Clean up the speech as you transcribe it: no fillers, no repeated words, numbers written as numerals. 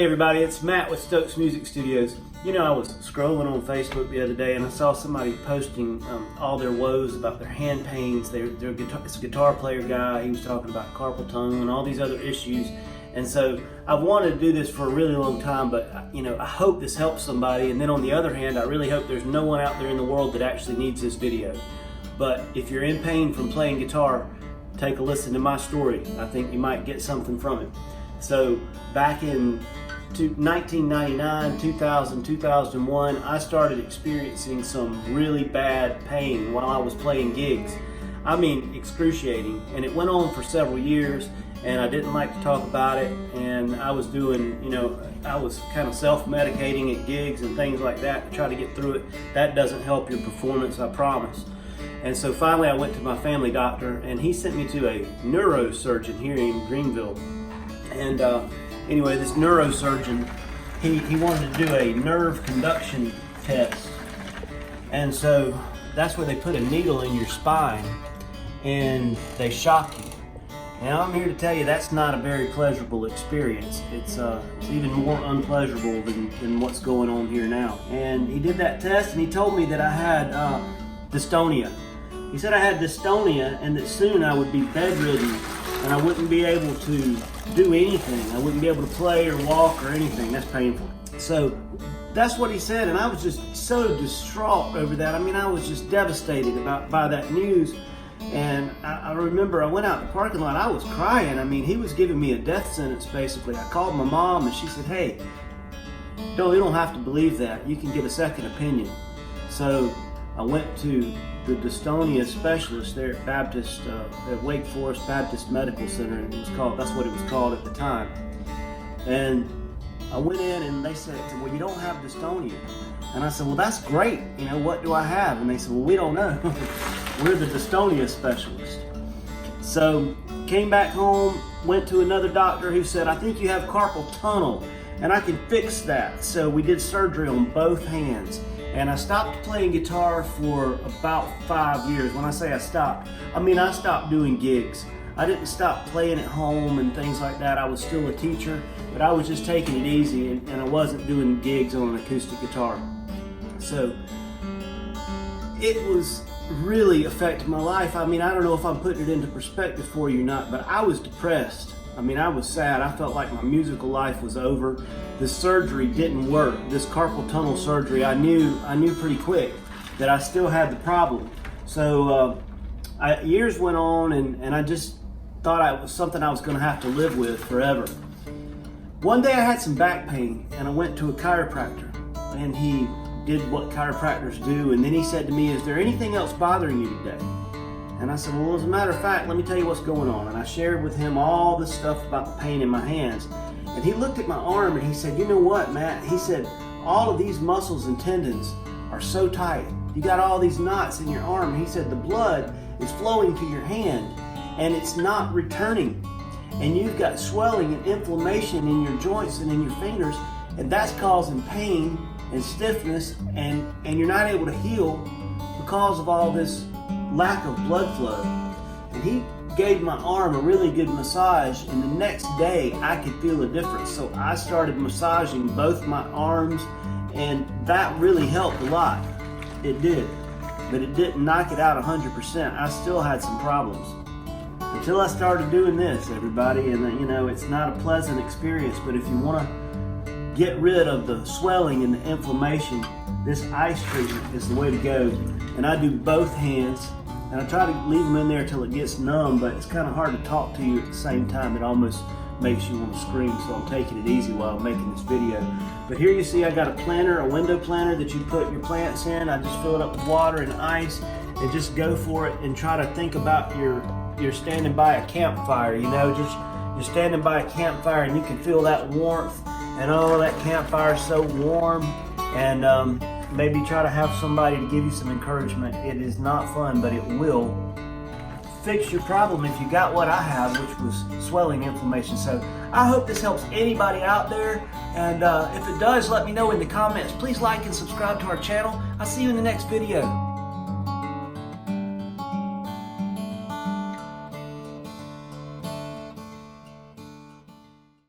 Hey everybody, it's Matt with Stokes Music Studios. You know, I was scrolling on Facebook the other day and I saw somebody posting all their woes about their hand pains. It's a guitar player guy. He was talking about carpal tunnel and all these other issues. And so I've wanted to do this for a really long time, but you know, I hope this helps somebody. And then on the other hand, I really hope there's no one out there in the world that actually needs this video. But if you're in pain from playing guitar, take a listen to my story. I think you might get something from it. So back in 1999, 2000, 2001, I started experiencing some really bad pain while I was playing gigs. I mean, excruciating. And it went on for several years, and I didn't like to talk about it. And I was doing, I was kind of self-medicating at gigs and things like that to try to get through it. That doesn't help your performance, I promise. And so finally I went to my family doctor, and he sent me to a neurosurgeon here in Greenville. And anyway, this neurosurgeon, he wanted to do a nerve conduction test. And so that's where they put a needle in your spine and they shock you. Now I'm here to tell you that's not a very pleasurable experience. It's even more unpleasurable than what's going on here now. And he did that test and he told me that I had dystonia. He said I had dystonia and that soon I would be bedridden and I wouldn't be able to do anything. I wouldn't be able to play or walk or anything. That's painful. So that's what he said, and I was just so distraught over that. I mean, I was just devastated by that news. And I remember I went out in the parking lot, I was crying. I mean, he was giving me a death sentence basically. I called my mom and she said, hey, you don't have to believe that. You can get a second opinion. So I went to the dystonia specialist there at at Wake Forest Baptist Medical Center. That's what it was called at the time. And I went in and they said, well, you don't have dystonia. And I said, well, that's great. What do I have? And they said, well, we don't know. We're the dystonia specialist. So came back home, went to another doctor who said, I think you have carpal tunnel and I can fix that. So we did surgery on both hands. And I stopped playing guitar for about 5 years. When I say I stopped, I mean I stopped doing gigs. I didn't stop playing at home and things like that. I was still a teacher, but I was just taking it easy and I wasn't doing gigs on an acoustic guitar. So it was really affected my life. I mean, I don't know if I'm putting it into perspective for you or not, but I was depressed. I mean, I was sad. I felt like my musical life was over. The surgery didn't work. This carpal tunnel surgery, I knew pretty quick that I still had the problem. So years went on and I just thought it was something I was gonna have to live with forever. One day I had some back pain and I went to a chiropractor and he did what chiropractors do, and then he said to me, is there anything else bothering you today? And I said, well, as a matter of fact, let me tell you what's going on. And I shared with him all this stuff about the pain in my hands. And he looked at my arm and he said, you know what, Matt? He said, all of these muscles and tendons are so tight. You got all these knots in your arm. And he said, the blood is flowing to your hand and it's not returning. And you've got swelling and inflammation in your joints and in your fingers, and that's causing pain and stiffness, and you're not able to heal because of all this lack of blood flow. And he gave my arm a really good massage, and the next day I could feel a difference. So I started massaging both my arms, and that really helped a lot. It did, but it didn't knock it out 100%. I still had some problems until I started doing this, everybody. And it's not a pleasant experience, but if you want to get rid of the swelling and the inflammation, this ice treatment is the way to go. And I do both hands, and I try to leave them in there till it gets numb, but it's kind of hard to talk to you at the same time. It almost makes you want to scream, so I'm taking it easy while I'm making this video. But here you see I got a planter, a window planter that you put your plants in. I just fill it up with water and ice and just go for it and try to think about you're standing by a campfire, you're standing by a campfire and you can feel that warmth, and oh, that campfire is so warm. And maybe try to have somebody to give you some encouragement. It is not fun, but it will fix your problem if you got what I have, which was swelling inflammation. So I hope this helps anybody out there, and if it does, let me know in the comments. Please like and subscribe to our channel. I'll see you in the next video.